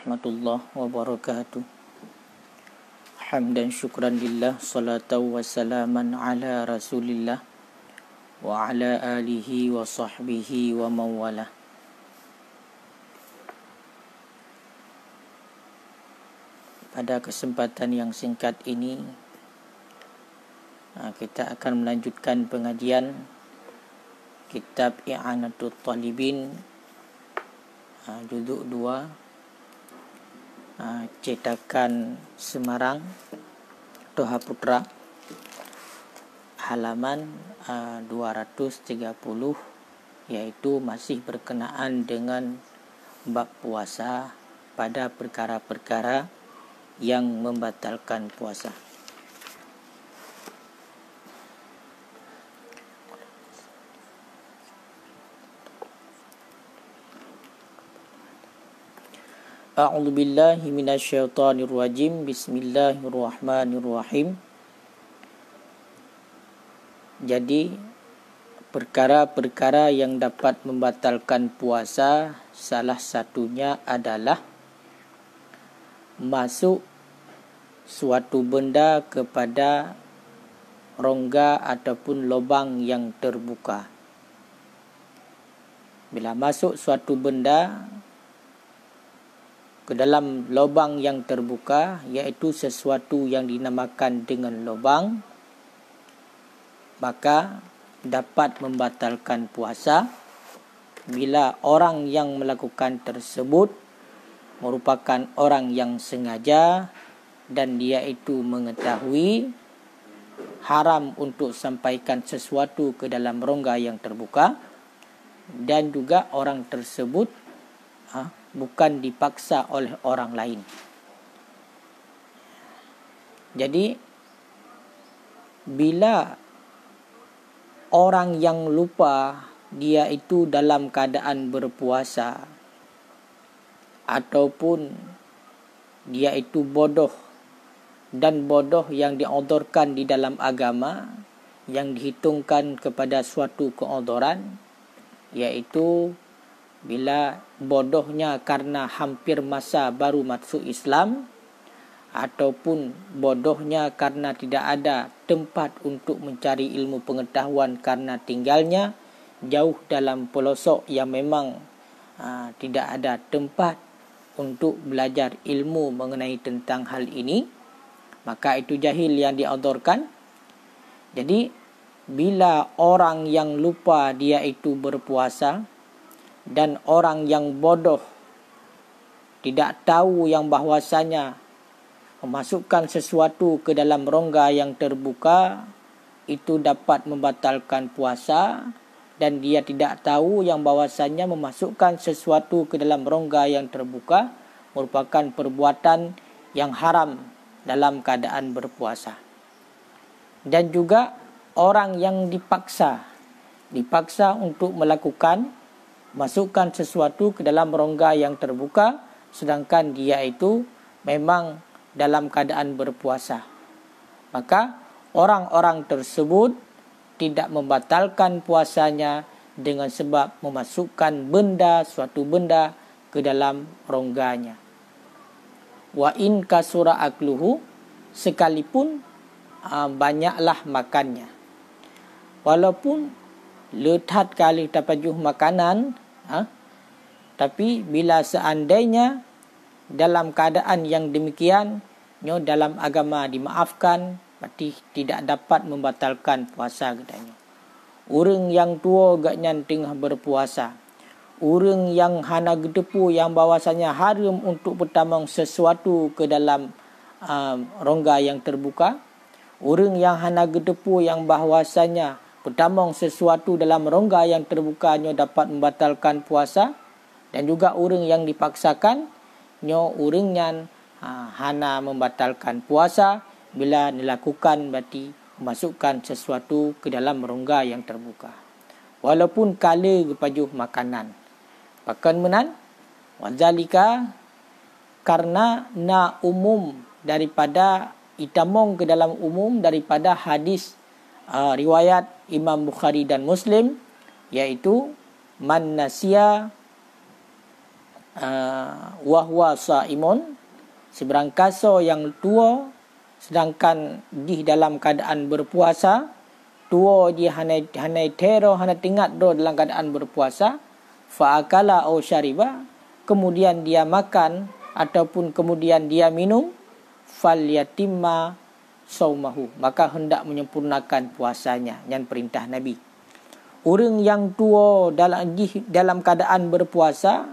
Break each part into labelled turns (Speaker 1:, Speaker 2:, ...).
Speaker 1: Warahmatullahi wabarakatuh. Hamdan syukran lillah, salatan wa salaman ala rasulillah wa ala alihi wa sahbihi wa mawalah. Pada kesempatan yang singkat ini, kita akan melanjutkan pengajian kitab I'anatul Talibin, juzuk 2, cetakan Semarang Toha Putra, halaman 230, iaitu masih berkenaan dengan bab puasa pada perkara-perkara yang membatalkan puasa. A'udzu billahi minasyaitonir rajim. Bismillahirrahmanirrahim. Jadi perkara-perkara yang dapat membatalkan puasa, salah satunya adalah masuk suatu benda kepada rongga ataupun lubang yang terbuka. Bila masuk suatu benda ke dalam lubang yang terbuka, iaitu sesuatu yang dinamakan dengan lubang, maka dapat membatalkan puasa bila orang yang melakukan tersebut merupakan orang yang sengaja dan dia itu mengetahui haram untuk sampaikan sesuatu ke dalam rongga yang terbuka, dan juga orang tersebut bukan dipaksa oleh orang lain. Jadi bila orang yang lupa dia itu dalam keadaan berpuasa, ataupun dia itu bodoh, dan bodoh yang diodorkan di dalam agama yang dihitungkan kepada suatu keodoran, iaitu bila bodohnya karena hampir masa baru masuk Islam, ataupun bodohnya karena tidak ada tempat untuk mencari ilmu pengetahuan karena tinggalnya jauh dalam pelosok yang memang tidak ada tempat untuk belajar ilmu mengenai tentang hal ini, maka itu jahil yang diodorkan. Jadi bila orang yang lupa dia itu berpuasa, dan orang yang bodoh tidak tahu yang bahwasanya memasukkan sesuatu ke dalam rongga yang terbuka itu dapat membatalkan puasa, dan dia tidak tahu yang bahwasanya memasukkan sesuatu ke dalam rongga yang terbuka merupakan perbuatan yang haram dalam keadaan berpuasa. Dan juga orang yang dipaksa untuk melakukan masukkan sesuatu ke dalam rongga yang terbuka sedangkan dia itu memang dalam keadaan berpuasa, maka orang-orang tersebut tidak membatalkan puasanya dengan sebab memasukkan suatu benda ke dalam rongganya. Wa in kasura akluhu, sekalipun banyaklah makannya. Walaupun lethat kali tapajuh makanan, tapi bila seandainya dalam keadaan yang demikian, dalam agama dimaafkan, berarti tidak dapat membatalkan puasa katanya. Orang yang tua agaknya tengah berpuasa, orang yang hana gedepu yang bahwasanya haram untuk bertamang sesuatu ke dalam rongga yang terbuka, orang yang hana gedepu yang bahwasanya bertamang sesuatu dalam rongga yang terbukanya dapat membatalkan puasa, dan juga orang yang dipaksakan orangnya hana membatalkan puasa bila dilakukan berarti memasukkan sesuatu ke dalam rongga yang terbuka walaupun kala kepajuh makanan. Bahkan menan wazalika, karena umum daripada itamong ke dalam umum daripada hadis riwayat Imam Bukhari dan Muslim, iaitu man nasiya wahwa saimun, seberangkasa yang tua sedangkan di dalam keadaan berpuasa, tua dia hanai tero hanai tingat do dalam keadaan berpuasa, fa akala au syariba, kemudian dia makan ataupun kemudian dia minum, fal yatimma saumahu, maka hendak menyempurnakan puasanya. Yang perintah Nabi. Orang yang tua dalam keadaan berpuasa,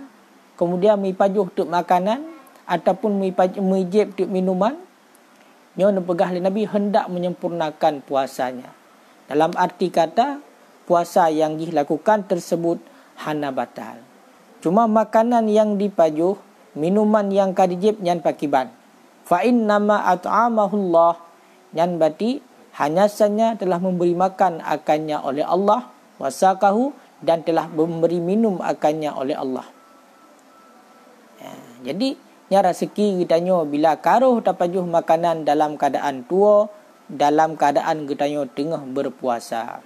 Speaker 1: kemudian mipajuh tuk makanan ataupun mijib tuk minuman, nyo pegah Nabi hendak menyempurnakan puasanya. Dalam arti kata, puasa yang dilakukan tersebut hana batal. Cuma makanan yang dipajuh, minuman yang kadijib yang pakiban. Fa innama at'amahullah, yang berarti hanya saja telah memberi makan akannya oleh Allah, wasakahu, dan telah memberi minum akannya oleh Allah. Jadi nya rezeki kitanya bila karuh tapajuh makanan dalam keadaan tua, dalam keadaan kitanya tengah berpuasa.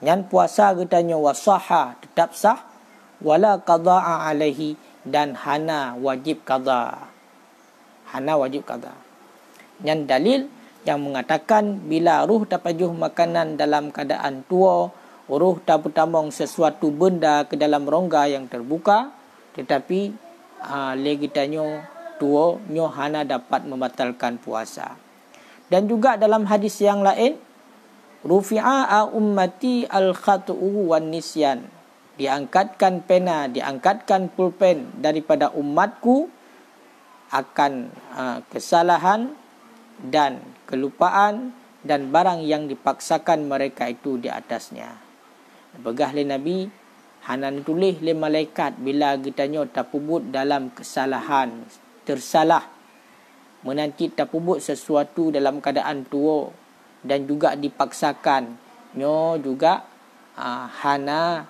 Speaker 1: Nyan puasa kitanya wasaha, tetap sah, wala qada'a alaihi, dan hana wajib qada. Hana wajib qada. Nyan dalil yang mengatakan bila ruh tapajuh makanan dalam keadaan tua, ruh taputamong sesuatu benda ke dalam rongga yang terbuka, tetapi legitanyo tua nyo hana dapat membatalkan puasa. Dan juga dalam hadis yang lain, rufi'a ummati al-khatu'u wan nisyan, diangkatkan pena, diangkatkan pulpen daripada umatku akan kesalahan dan kelupaan dan barang yang dipaksakan mereka itu di atasnya. Begah le Nabi hanan tulis le malaikat bila kitanya tapubut dalam kesalahan, tersalah, menanti tapubut sesuatu dalam keadaan tua dan juga dipaksakan, nyo juga hana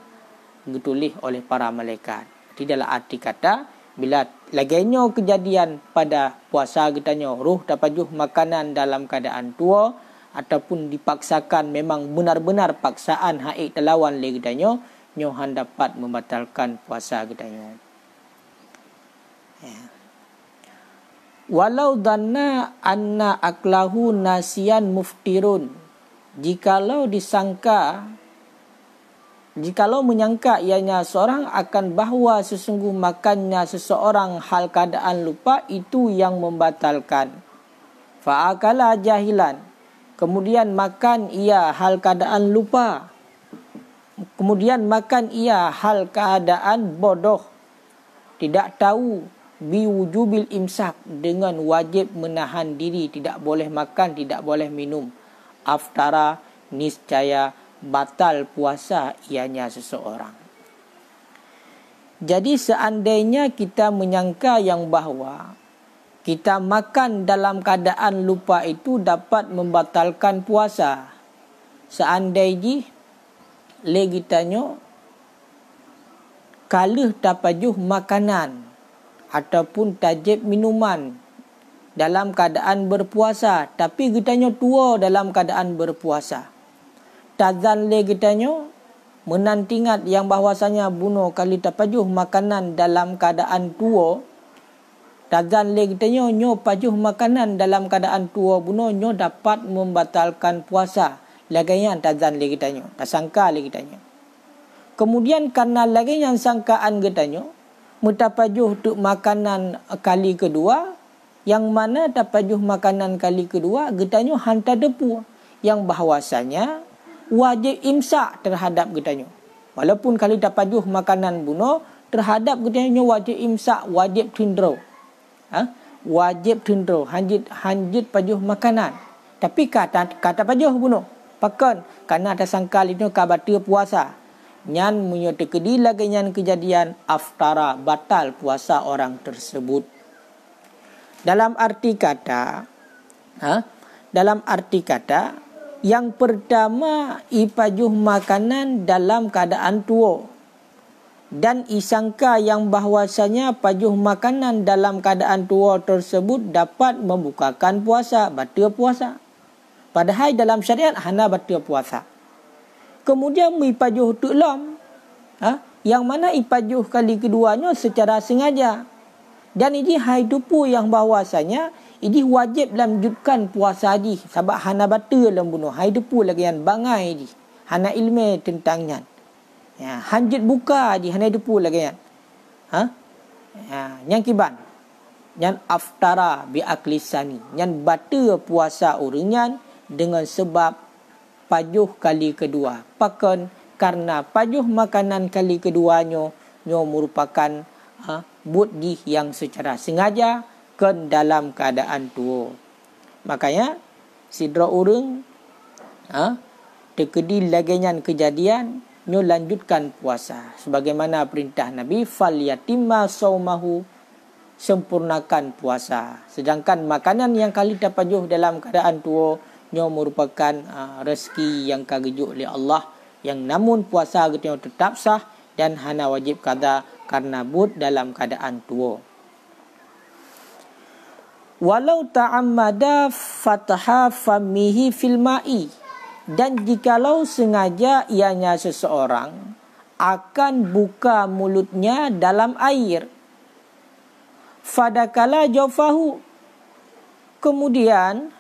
Speaker 1: ditulis oleh para malaikat. Tidaklah arti kata bila laginya kejadian pada puasa kitanya ruh tapajuh makanan dalam keadaan tua ataupun dipaksakan, memang benar-benar paksaan haik telawan le kitanya, nyo han dapat membatalkan puasa kitanya. Walau dhanna anna aklahu nasiyan muftirun, jikalau menyangka ianya seorang akan bahawa sesungguh makannya seseorang hal keadaan lupa itu yang membatalkan. Fa'akala jahilan, kemudian makan ia hal keadaan lupa, kemudian makan ia hal keadaan bodoh, tidak tahu biwujubil imsak, dengan wajib menahan diri, tidak boleh makan, tidak boleh minum. Aftara, niscaya batal puasa ianya seseorang. Jadi seandainya kita menyangka yang bahawa kita makan dalam keadaan lupa itu dapat membatalkan puasa, seandainya lagi tanya kalah tapajuh makanan ataupun tajib minuman dalam keadaan berpuasa, tapi kitanya tua dalam keadaan berpuasa, tazan le kitanya menantingat yang bahwasanya bunuh kali tapajuh makanan dalam keadaan tua, tazan le kitanya nyo pajuh makanan dalam keadaan tua bunuh nyo dapat membatalkan puasa. Laganya tazan le kitanya, tak sangka le kitanya. Kemudian karena lagi yang sangkaan kitanya mutapajuh tu makanan kali kedua, yang mana tapajuh makanan kali kedua kitanya hantar depu yang bahwasanya wajib imsak terhadap kitanya. Walaupun kali tapajuh makanan bunuh terhadap kitanya wajib imsak, wajib tindro. Wajib tindro, hanjit pajuh makanan. Tapi kata pajuh bunuh pakan karena ada sangkal itu kabatir puasa. Nyan menyertai lagi nyan kejadian aftara, batal puasa orang tersebut. Dalam arti kata, yang pertama ipajuh makanan dalam keadaan tua, dan isangka yang bahwasanya pajuh makanan dalam keadaan tua tersebut dapat membukakan puasa, batal puasa. Padahal dalam syariat hana batal puasa. Kemudian mipajuh tu lam, yang mana ipajuh kali keduanya secara sengaja. Dan ini haidupu yang bahawasanya ini wajib lanjutkan puasa di sebab hana batal dalam bunuh haidupu lagi yang bangai di hana ilmu tentangnya. Ya, hanjut buka di hana haidupu lagi yang. Yang kiban. Yang aftara bi aklisani. Yang batal puasa orangnya dengan sebab pajuh kali kedua. Pakan karena pajuh makanan kali keduanya merupakan budi yang secara sengaja kan dalam keadaan tua. Makanya sidra orang terkedi lagian kejadian nyo lanjutkan puasa sebagaimana perintah Nabi fal yatimma saumahu, sempurnakan puasa. Sedangkan makanan yang kali tapajuh dalam keadaan tua nyo merupakan rezeki yang kagejuk oleh Allah, yang namun puasa kita tetap sah dan hana wajib qada karena but dalam keadaan tua. Walau ta'ammada fataha famihi fil ma'i, dan jikalau sengaja ianya seseorang akan buka mulutnya dalam air, fadakala jawfahu, kemudian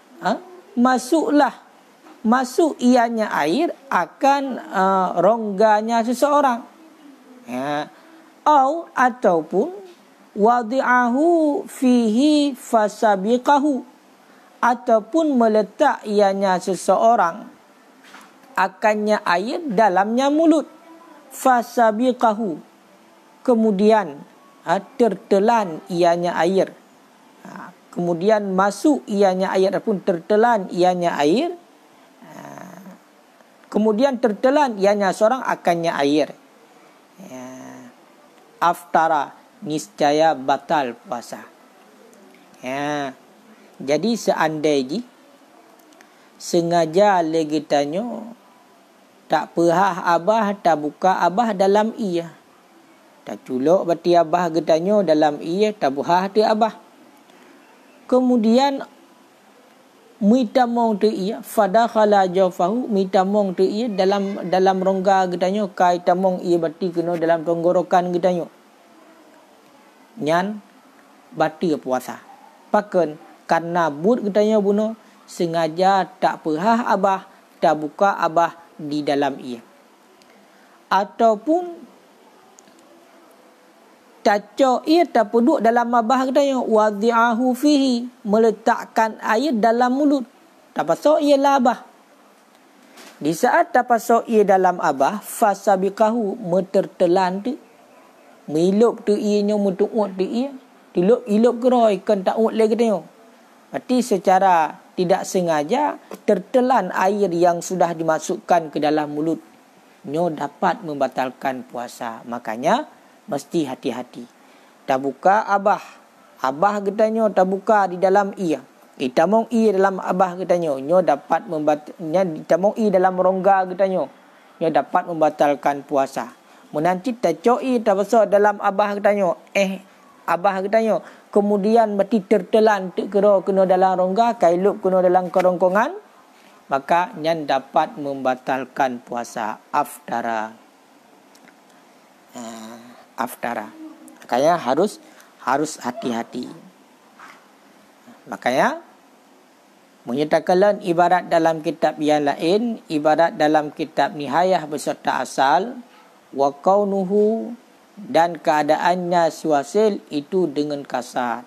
Speaker 1: masuk ianya air akan rongganya seseorang, ataupun wadi'ahu fihi fasabiqahu, ataupun meletak ianya seseorang akannya air dalamnya mulut, fasabiqahu, kemudian tertelan ianya air, kemudian masuk ianya air ataupun tertelan ianya air, kemudian tertelan ianya seorang akannya air, aftara, niscaya batal puasa. Jadi seandainya sengaja lagi tanya tak perah abah tak buka abah dalam ia, tak culuk berarti abah getanya dalam ia tak perah tu abah, kemudian mitamong tu ia fadakhala jawfahu, mitamong tu ia dalam rongga getanya kai tamong ia berarti kena dalam tenggorokan getanya, nyan batal puasa. Pakan karena but getanya bunuh sengaja tak perah abah tak buka abah di dalam ia, ataupun taco ia tak duduk dalam abah getanya wadi'ahu fihi, meletakkan air dalam mulut, tak pasok ia lah abah. Di saat tak pasok ia dalam abah, fasabiqahu, metertelan tu, milup tu ianya mutu'ut tu ia, ilup geroi kan tak ut lagi tengok. Berarti secara tidak sengaja tertelan air yang sudah dimasukkan ke dalam mulut, nyo dapat membatalkan puasa. Makanya mesti hati-hati. Tak buka abah getanyo tak buka di dalam ia. Itamong i dalam abah getanyo, nyo dapat itamong i dalam rongga getanyo, nyo dapat membatalkan puasa. Menanti tacoi tak besar dalam abah getanyo, abah getanyo kemudian berarti tertelan kena dalam rongga, kailup kena dalam kerongkongan, maka nyan dapat membatalkan puasa. Aftara. Makanya harus hati-hati. Makanya menyatakan ibarat dalam kitab yang lain, ibarat dalam kitab Nihayah beserta asal, wa kaunuhu, dan keadaannya suasil itu dengan kasar.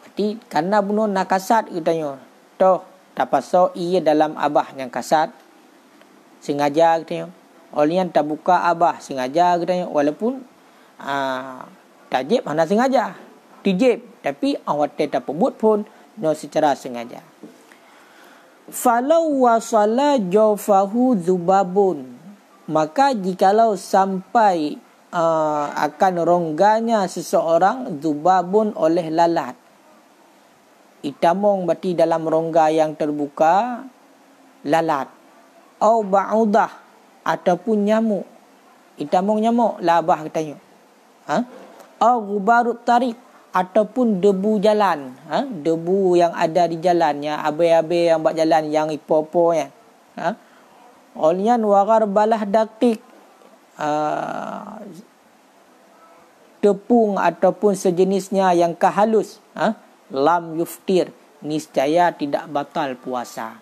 Speaker 1: Berarti karena bunuh nak kasar katanya, toh tak pasal ia dalam abah yang kasar sengaja katanya. Oleh yang tak buka abah sengaja katanya, walaupun tajib hanya sengaja dijib, tapi awak tak pebut pun no secara sengaja. Falau wasala jawfahu dzubabun, maka jikalau sampai akan rongganya seseorang dzubabun oleh lalat, itamong berarti dalam rongga yang terbuka lalat, au ba'udah, ataupun nyamuk, itamong nyamuk labah katanya, au gubarut tarik, ataupun debu jalan, debu yang ada di jalan, ya abai-abai yang buat jalan yang ipo-ipo ya, Olian wagar balah dakik, tepung ataupun sejenisnya yang halus, lam yuftir, niscaya tidak batal puasa.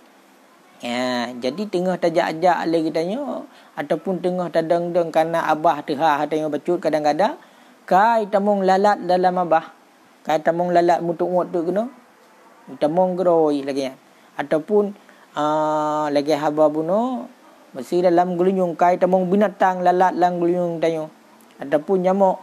Speaker 1: Ya, jadi tengah tajak-ajak lagi tanya ataupun tengah tadang-dang karena abah tehah tanya bacut kadang-kadang kai tamong lalat dalam abah, kai tamong lalat mutuk-mutuk kena tamong geroi lagi ya. Ataupun lagi haba buno mesti dalam gulunyung kai tamong binatang lalat dalam gulunyung tanya. Ataupun nyamuk,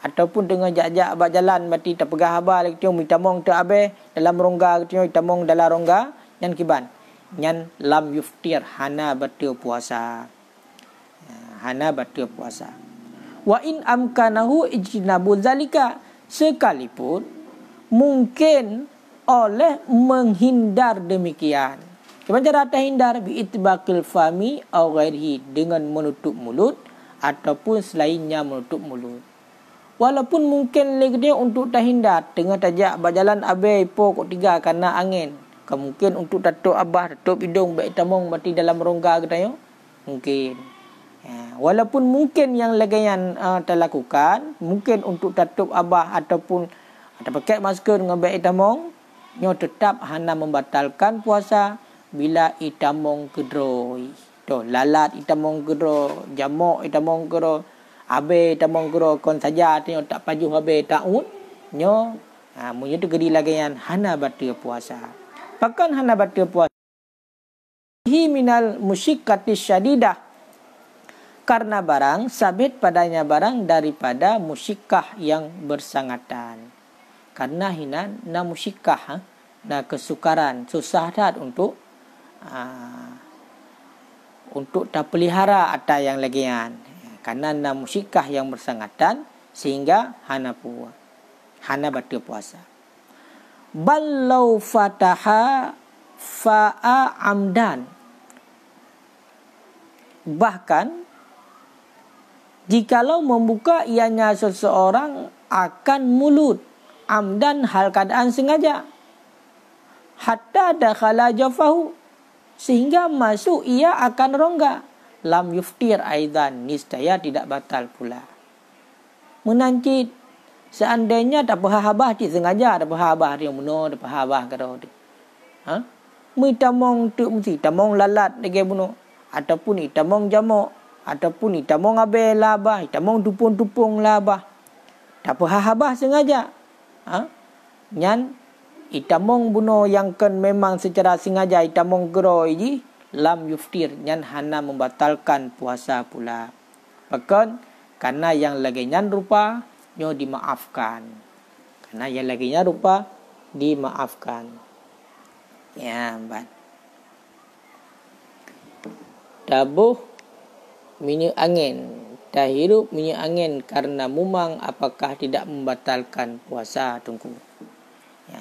Speaker 1: ataupun tengah jak-jak abah jalan mati terpegah haba lagi tanya mitamong te abe dalam rongga tanya tamong dalam rongga nyan kiban nyan lam yuftir, hana batal puasa. Hana batal puasa. Wa in amkanahu ijtinabu zalika, sekalipun mungkin oleh menghindar demikian. Macam cara terhindar bi itbaqil fami aw ghairihi, dengan menutup mulut ataupun selainnya menutup mulut. Walaupun mungkin lagi dia untuk terhindar tengah tajak berjalan abai po kok tiga karena angin. Mungkin untuk tatuk abah, tatuk hidung baik tamong mati dalam rongga katanya. Mungkin. Ya, walaupun mungkin yang lagian terlakukan, mungkin untuk tatuk abah ataupun pakai masker dengan baik tamong, nyo tetap hana membatalkan puasa bila itamong kedroi. Tu lalat itamong kedro, jamuk itamong kedro, abe itamong kedro kon saja tengok tak paju abe taun, nyo munyo tu gedi lagian hana batal puasa. Bahkan hana batal puasa hi minal musyikkati syadidah, karena barang sabit padanya barang daripada musyikkah yang bersangatan. Karena hinan na musyikkah, na kesukaran, susah dah untuk tak pelihara atau yang lagian. Karena na musyikkah yang bersangatan sehingga hana batal puasa. Ballau fataha fa'a amdan, bahkan jikalau membuka ianya seseorang akan mulut amdan hal keadaan sengaja, hatta dakhala jafahu, sehingga masuk ia akan rongga, lam yuftir aidan, niscaya tidak batal pula. Menancit seandainya tak pahabah ti sengaja tak pahabah dia bunuh, tak pahabah karo dia. Mitamong tu mesti tamong lalat lagi bunuh, ataupun itamong jamuk, ataupun itamong abe labah, itamong tupung-tupung labah. Tak pahabah sengaja. Nyan itamong bunuh yang kan memang secara sengaja itamong geroi ji, lam yuftir, nyan hana membatalkan puasa pula. Bahkan karena yang lagi nyan rupa nyo dimaafkan. Karena yang lagi nyan rupa dimaafkan. Ya, ban. Tabuh minyak angin, tahirup minyak angin karena mumang, apakah tidak membatalkan puasa tunggu.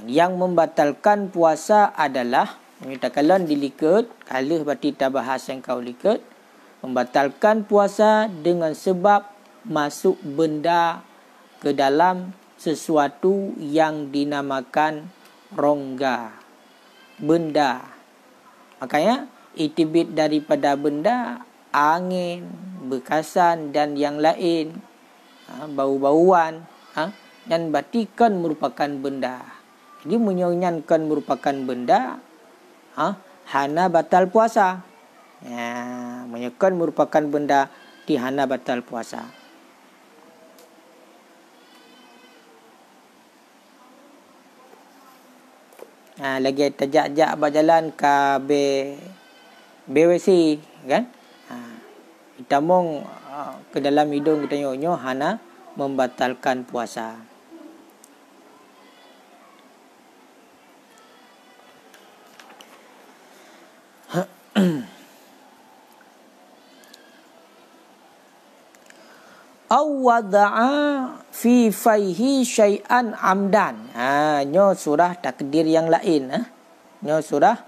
Speaker 1: Yang membatalkan puasa adalah menyatakan dilikat, kalau berarti tak bahas yang kau likat, membatalkan puasa dengan sebab masuk benda ke dalam sesuatu yang dinamakan rongga. Benda. Makanya itibit daripada benda, angin, bekasan dan yang lain, bau-bauan, dan batikan merupakan benda. Jadi menyonyankan merupakan benda, hana batal puasa. Menyonyankan merupakan benda di hana batal puasa. Lagi tajak-jak berjalan ke BWC kan, itamong ke dalam hidung kita nyo hana membatalkan puasa. Aw wada'a fi faihi syai'an amdan. Nyo surah takdir yang lain. Nyo surah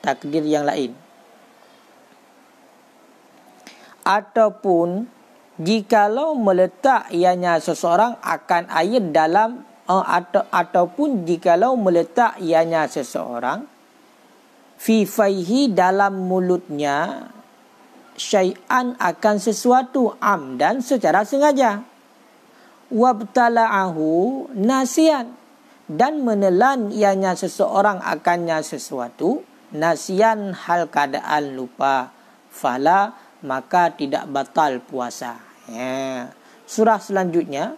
Speaker 1: takdir yang lain. Ataupun jikalau meletak ianya seseorang akan air dalam ataupun jikalau meletak ianya seseorang fi faihi dalam mulutnya syai'an akan sesuatu amdan secara sengaja. Wabtala'ahu nasian dan menelan ianya seseorang akannya sesuatu nasian hal keadaan lupa, fala maka tidak batal puasa. Surah selanjutnya,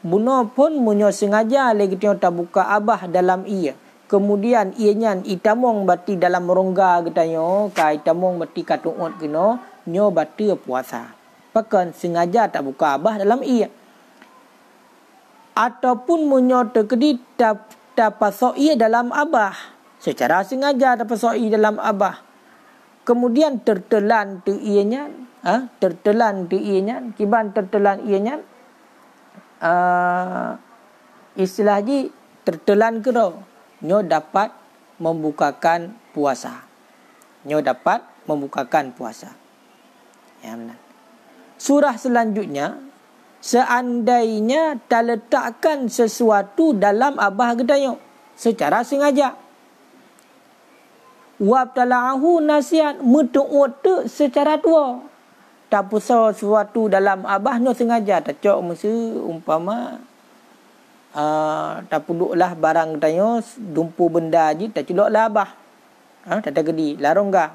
Speaker 1: buno pun munyo sengaja lagi tengok tak buka abah dalam ia. Kemudian ianya itamong bati dalam rongga getanyo, ka itamong bati katuut keno, nyo bati puasa. Pakan sengaja tak buka abah dalam ia. Ataupun munyo terkedi tak pasok ia dalam abah. Secara sengaja tak pasok ia dalam abah. Kemudian tertelan tu ianya, tertelan tu ianya, kiban tertelan ianya. Istilah ji tertelan ke ro, nyo dapat membukakan puasa. Nyo dapat membukakan puasa. Ya benar. Surah selanjutnya, seandainya tak letakkan sesuatu dalam abah gedayo secara sengaja. Wabtala'ahu nasihat metu'ut tu secara tua. Tak pusau sesuatu dalam abah no sengaja. Tak cok mesti umpama tak puduklah barang gedayo dumpu benda je tak celoklah abah. Tak gedi lah rongga.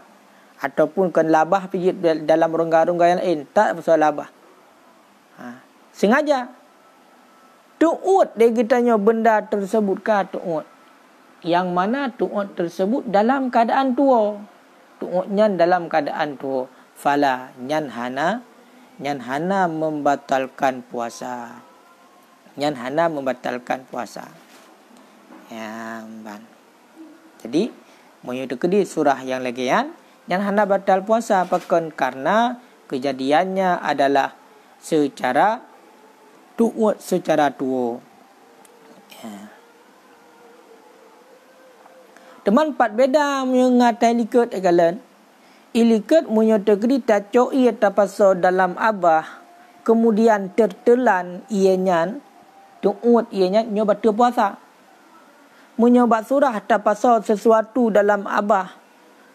Speaker 1: Ataupun kan labah pijit dalam rongga-rongga yang lain. Tak pusau labah. Sengaja. Tu'ut dia kitanya benda tersebut ka tu'ut. Yang mana tu'ut tersebut dalam keadaan tua. Tu'utnya dalam keadaan tua. Fala nyan hana membatalkan puasa. Nyan hana membatalkan puasa. Ya, ban. Jadi, munyo tekedi surah yang lagian, nyan hana batal puasa pakan karena kejadiannya adalah secara tu'ut secara tua. Ya. Teman pat beda mengatai liket kalian. Iliket munyo tegri tak coi tapaso dalam abah. Kemudian tertelan ianya tu'ut ianya nyo batal puasa. Munyo bak surah tapaso sesuatu dalam abah.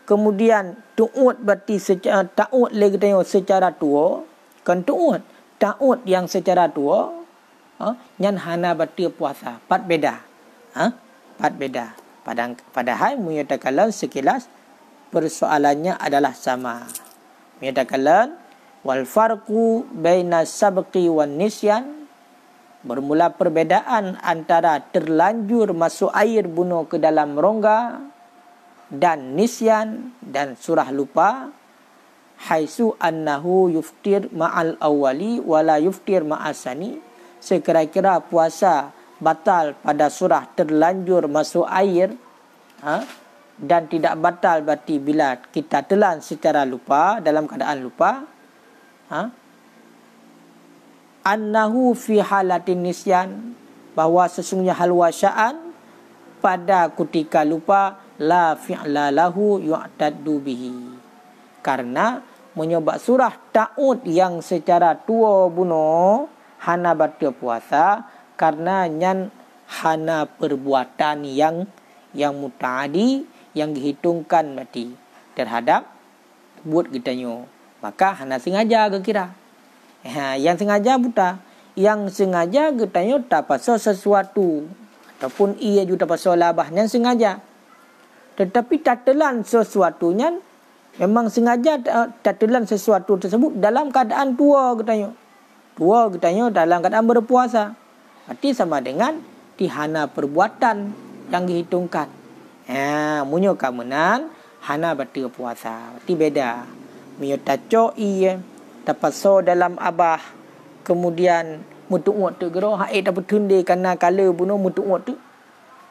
Speaker 1: Kemudian tu'ut berarti secara ta'ut lagi tengok secara tua. Kan tu'ut ta'ut yang secara tua nyan hana batal puasa. Pat beda. Pat beda. Padahal menyatakan sekilas persoalannya adalah sama. Menyatakan wal farqu baina sabqi wan nisyan, bermula perbedaan antara terlanjur masuk air bunuh ke dalam rongga dan nisyan dan surah lupa, haisu annahu yuftir ma'al awwali wala yuftir ma'asani, sekira-kira puasa batal pada surah terlanjur masuk air dan tidak batal berarti bila kita telan secara lupa dalam keadaan lupa. Annahu fi halatin nisyan, bahawa sesungguhnya hal wasya'an pada ketika lupa la fi'la lahu yu'taddu bihi, karena menyebab surah ta'ud yang secara tua bunuh hana batal puasa karena nyan hana perbuatan yang muta'adi yang dihitungkan berarti terhadap buat gitanyo, maka hana sengaja ke kira. Yang sengaja buta, yang sengaja gitanyo tak pasal sesuatu ataupun ia juga pasal labah yang sengaja. Tetapi tak telan sesuatunya memang sengaja tak telan sesuatu tersebut dalam keadaan tua gitanyo. Tua gitanyo dalam keadaan berpuasa. Berarti sama dengan dihana perbuatan yang dihitungkan. Munyo kamenan hana batal puasa. Berarti beda. Munyo taco iya tapaso dalam abah. Kemudian mutu'ut tu gero haid dapat tunde karena kala bunuh mutu'ut tu.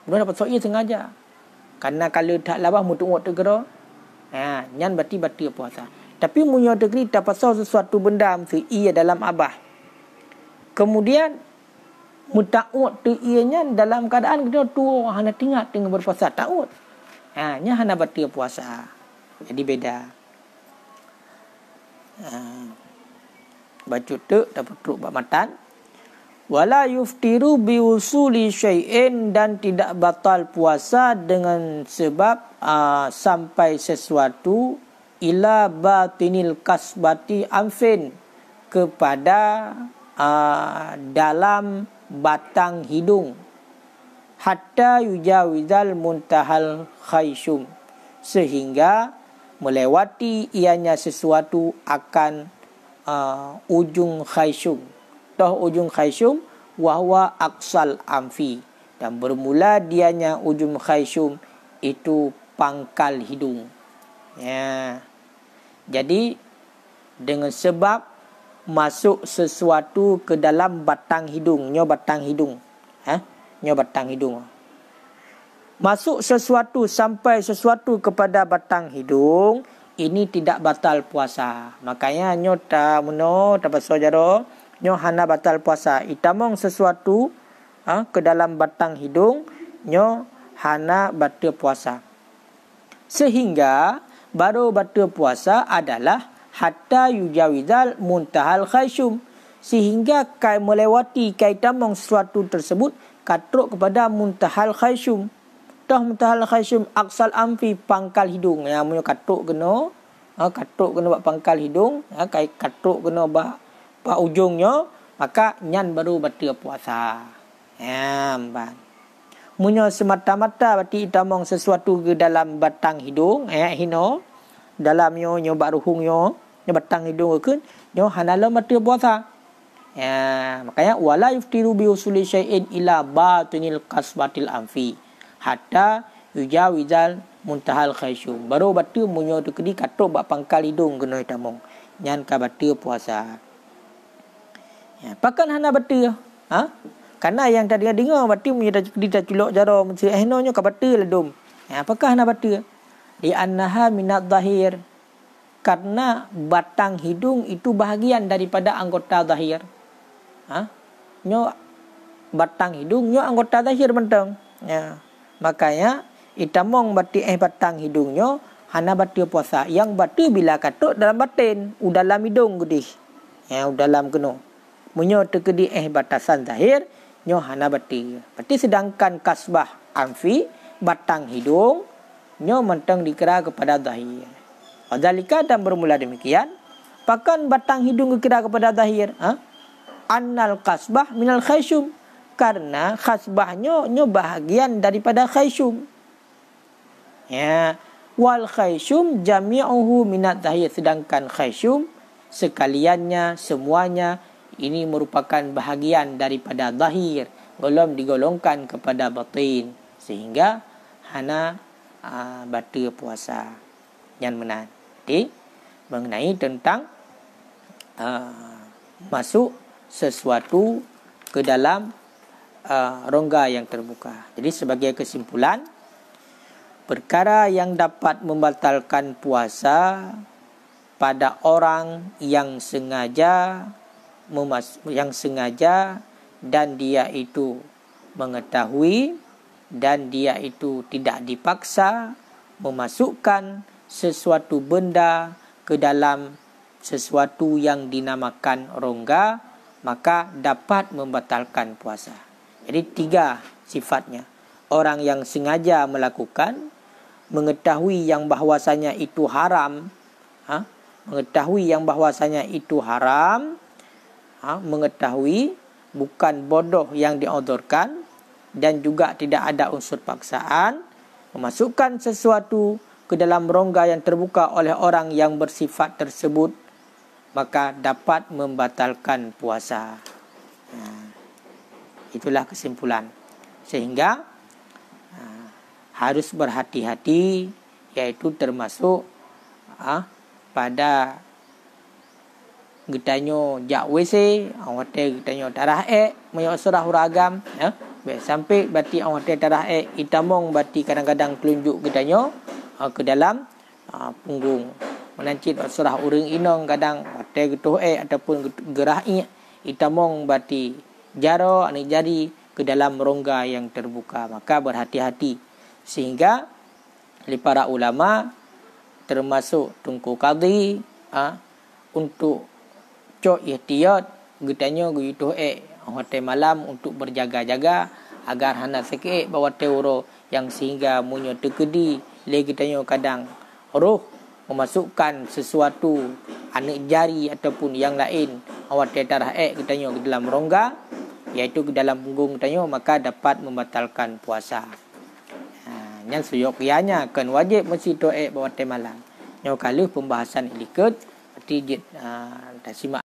Speaker 1: Bunuh dapat so iya sengaja. Karena kala tak labah mutu'ut tu gero. Nyan berarti batal puasa. Tapi munyo tegri tapaso sesuatu benda mesti iya dalam abah. Kemudian muta'ud tu ianya dalam keadaan kita tua hana tinggal dengan berpuasa ta'ud. Nya hana batal puasa. Jadi beda. Baca tu dapat teruk bak matan. Wala yuftiru biusuli syai'in, dan tidak batal puasa dengan sebab sampai sesuatu ila batinil kasbati amfin, kepada dalam batang hidung, hatta yujawizal muntahal khayshum, sehingga melewati ianya sesuatu akan ujung khayshum. Ujung khayshum wahwa aqsal amfi, dan bermula dianya ujung khayshum itu pangkal hidung. Ya. Jadi dengan sebab masuk sesuatu ke dalam batang hidung, nyo batang hidung. Nyo batang hidung. Masuk sesuatu sampai sesuatu kepada batang hidung, ini tidak batal puasa. Makanya nyo ta muno ta paso jaro, nyo hana batal puasa. Itamong sesuatu ke dalam batang hidung, nyo hana batal puasa. Sehingga baru batal puasa adalah hatta yujawizal muntahal khayshum, sehingga kai melewati kai tamong sesuatu tersebut katruk kepada muntahal khayshum. Muntahal khayshum aqsal amfi, pangkal hidung. Ya munyo katruk kena buat pangkal hidung, kai katruk kena ba ujungnya, maka nyan baru batal puasa. Ya ban. Munyo semata-mata berarti itamong sesuatu ke dalam batang hidung, hino dalam nyo baruhung nyo batang hidung ke nyo hanala batal puasa. Ya, makanya wala yuftiru bi usuli syai'in ila batinil kasbatil amfi hatta yujawizal muntahal khayshum. Baru batal munyo tu kedi katok bak pangkal hidung kena itamong, nyan ka batal puasa. Ya, pakan hana batal. Karena yang tadi dengar berarti punya dah culok jaro mesti nyo ka batal ledum. Ya, apakah hana batal? Di annaha minad zahir, karena batang hidung itu bahagian daripada anggota zahir. Nyo batang hidung nyo anggota zahir mentang. Ya. Makanya itamong berarti batang hidungnya hana batal puasa. Yang batal bila katuk dalam batin, dalam hidung gedi. Ya, dalam kena. Munyo tekedi batasan zahir, nyo hana batal. Berarti sedangkan kasbah amfi, batang hidung, nyo mentang dikira kepada zahir. Wadzalika, dan bermula demikian, pakan batang hidung dikira kepada zahir. Annal kasbah minal khayshum, karena khasbahnya nyo bahagian daripada khayshum. Ya, wal khayshum jami'uhu minat zahir, sedangkan khayshum sekaliannya, semuanya ini merupakan bahagian daripada zahir, belum digolongkan kepada batin, sehingga hana batal puasa. Yang menan. Jadi mengenai tentang masuk sesuatu ke dalam rongga yang terbuka. Jadi sebagai kesimpulan, perkara yang dapat membatalkan puasa pada orang yang sengaja dan dia itu mengetahui dan dia itu tidak dipaksa memasukkan sesuatu benda ke dalam sesuatu yang dinamakan rongga, maka dapat membatalkan puasa. Jadi 3 sifatnya. Orang yang sengaja melakukan, mengetahui yang bahwasanya itu haram, mengetahui yang bahwasanya itu haram, mengetahui bukan bodoh yang diodorkan, dan juga tidak ada unsur paksaan, memasukkan sesuatu ke dalam rongga yang terbuka oleh orang yang bersifat tersebut, maka dapat membatalkan puasa. Itulah kesimpulan. Sehingga harus berhati-hati, yaitu termasuk pada getanyo jak WC, awate getanyo darah mayo surah huragam, sampai bati awate darah itamong bati kadang-kadang telunjuk getanyo ke dalam punggung. Menancit surah uring inong kadang awate getuh ataupun gerah itamong bati jaro ani jari ke dalam rongga yang terbuka. Maka berhati-hati, sehingga para ulama termasuk Tunku Qadhi untuk cok ihtiyat getanyo gitu hotel malam untuk berjaga-jaga agar hana sekit bawa teuro yang sehingga munyo terkedi lagi tanyo kadang roh memasukkan sesuatu anak jari ataupun yang lain awak darah ketanyo ke dalam rongga, iaitu ke dalam punggung tanyo, maka dapat membatalkan puasa. Yang seyogyanya kan wajib mesti doa bawa malam. Nyo kalau pembahasan ikut tijit simak